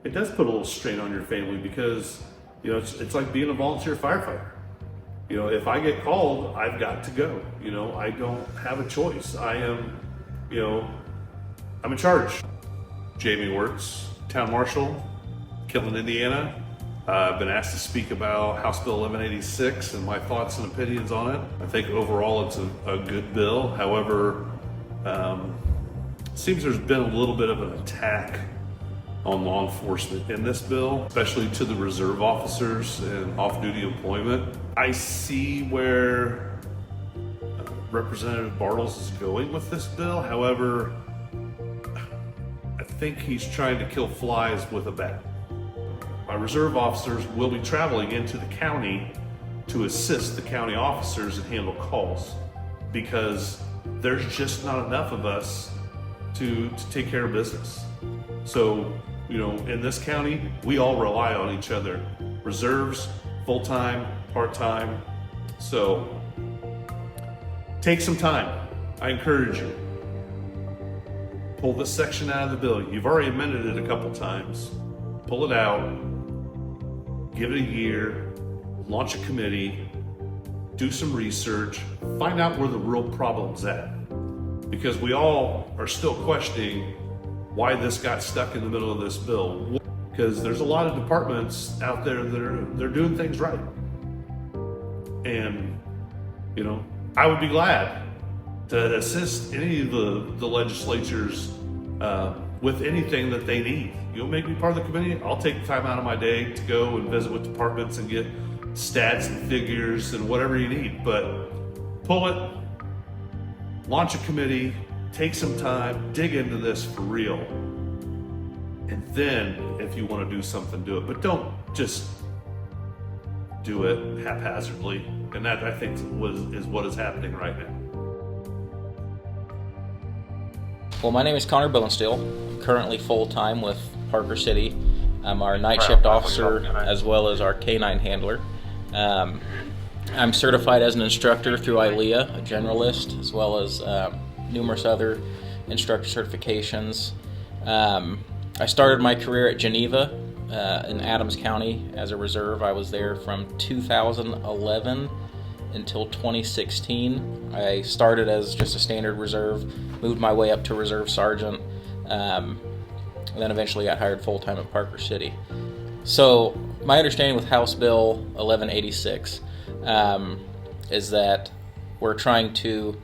it does put a little strain on your family because, you know, it's like being a volunteer firefighter. You know, if I get called, I've got to go. You know, I don't have a choice. I am, you know, I'm in charge. Jamie Works, Town Marshal, Killen, Indiana. I've been asked to speak about House Bill 1186 and my thoughts and opinions on it. I think overall it's a good bill. However, it seems there's been a little bit of an attack on law enforcement in this bill, especially to the reserve officers and off-duty employment. I see where Representative Bartles is going with this bill. However, I think he's trying to kill flies with a bat. My reserve officers will be traveling into the county to assist the county officers and handle calls because there's just not enough of us to take care of business. So, you know, in this county, we all rely on each other. Reserves, full-time, part-time. So, take some time. I encourage you. Pull this section out of the bill. You've already amended it a couple times. Pull it out. Give it a year. Launch a committee. Do some research. Find out where the real problem's at. Because we all are still questioning why this got stuck in the middle of this bill. Because there's a lot of departments out there that they're doing things right. And, you know, I would be glad to assist any of the legislatures with anything that they need. You'll make me part of the committee. I'll take time out of my day to go and visit with departments and get stats and figures and whatever you need. But pull it, launch a committee, take some time, dig into this for real. And then if you want to do something, do it. But don't just do it haphazardly. And that, I think, is what is happening right now. Well, my name is Connor Billenstiel. I'm currently full-time with Parker City. I'm our night shift officer as well as our K-9 handler. I'm certified as an instructor through ILEA, a generalist, as well as numerous other instructor certifications. I started my career at Geneva in Adams County as a reserve. I was there from 2011 until 2016. I started as just a standard reserve, moved my way up to reserve sergeant, and then eventually got hired full-time at Parker City. So my understanding with House Bill 1186 is that we're trying to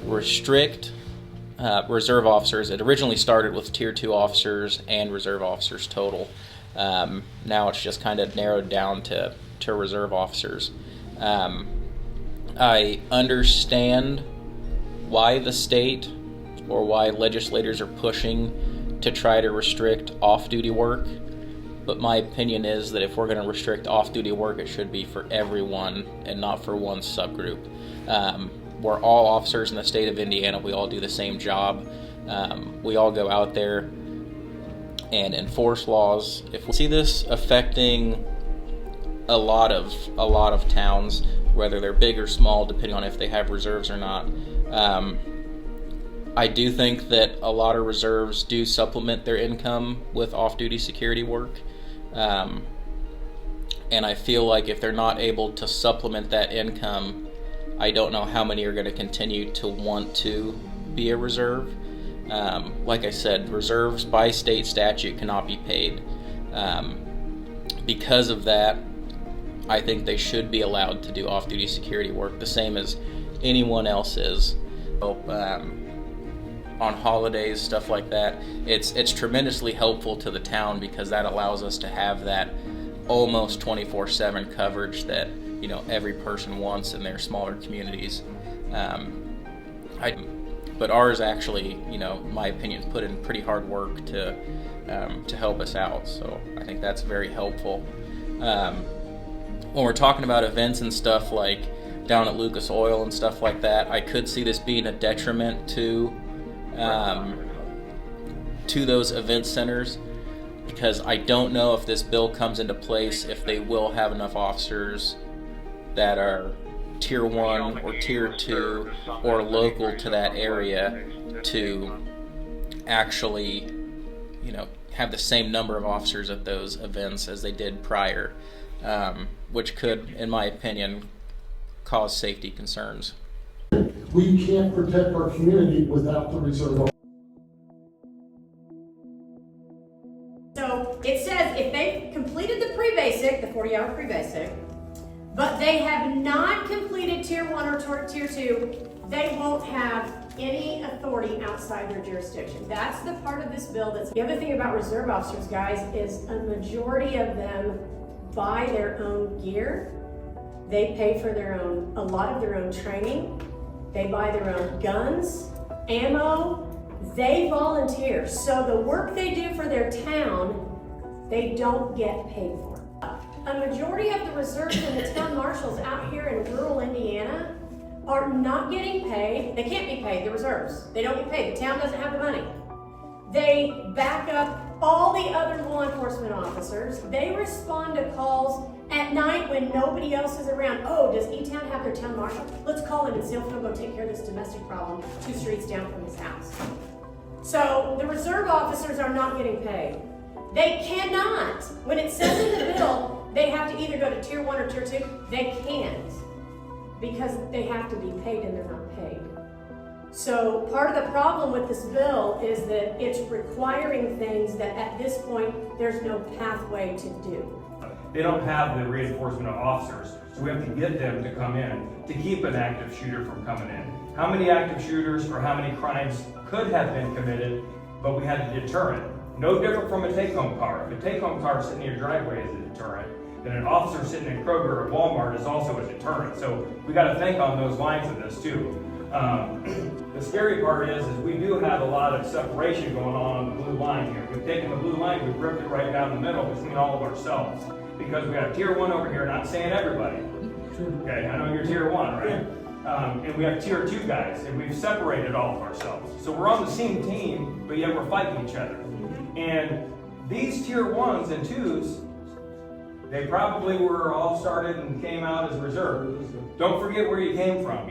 restrict reserve officers. It originally started with Tier 2 officers and reserve officers total. Now it's just kind of narrowed down to reserve officers. I understand why the state or why legislators are pushing to try to restrict off-duty work, but my opinion is that if we're going to restrict off-duty work, it should be for everyone and not for one subgroup. We're all officers in the state of Indiana. We all do the same job. We all go out there and enforce laws. If we see this affecting a lot of towns, whether they're big or small, depending on if they have reserves or not, I do think that a lot of reserves do supplement their income with off-duty security work. And I feel like if they're not able to supplement that income, I don't know how many are going to continue to want to be a reserve. Like I said, reserves by state statute cannot be paid. Because of that, I think they should be allowed to do off-duty security work the same as anyone else is. On holidays, stuff like that, it's tremendously helpful to the town because that allows us to have that almost 24/7 coverage that, you know, every person wants in their smaller communities. But ours actually, you know, my opinion, put in pretty hard work to help us out. So I think that's very helpful. When we're talking about events and stuff like down at Lucas Oil and stuff like that, I could see this being a detriment to those event centers, because I don't know if this bill comes into place if they will have enough officers that are Tier 1 or Tier 2 or local to that area to actually have the same number of officers at those events as they did prior, which could, in my opinion, cause safety concerns. We can't protect our community without the reserve. So it says if they've completed the pre-basic, the 40-hour pre-basic, but they have not completed tier 1 or tier 2, they won't have any authority outside their jurisdiction. That's the part of this bill that's... The other thing about reserve officers, guys, is a majority of them buy their own gear. They pay for a lot of their own training. They buy their own guns, ammo. They volunteer. So the work they do for their town, they don't get paid for. A majority of the reserves and the town marshals out here in rural Indiana are not getting paid. They can't be paid, the reserves. They don't get paid. The town doesn't have the money. They back up all the other law enforcement officers. They respond to calls at night when nobody else is around. Oh, does E-Town have their town marshal? Let's call him and see if he'll go take care of this domestic problem 2 streets down from his house. So the reserve officers are not getting paid. They cannot. When it says in the bill, they have to either go to tier 1 or tier 2, they can't, because they have to be paid and they're not paid. So part of the problem with this bill is that it's requiring things that at this point, there's no pathway to do. They don't have the reinforcement of officers, so we have to get them to come in to keep an active shooter from coming in. How many active shooters or how many crimes could have been committed, but we had to deter it? No different from a take-home car. If a take-home car sitting in your driveway is a deterrent, then an officer sitting in Kroger or Walmart is also a deterrent. So we got to think on those lines of this too. The scary part is we do have a lot of separation going on the blue line here. We've taken the blue line, we've ripped it right down the middle between all of ourselves. Because we have tier 1 over here, not saying everybody. Okay, I know you're tier 1, right? And we have tier 2 guys, and we've separated all of ourselves. So we're on the same team, but yet we're fighting each other. And these tier 1s and 2s, they probably were all started and came out as reserve. Don't forget where you came from,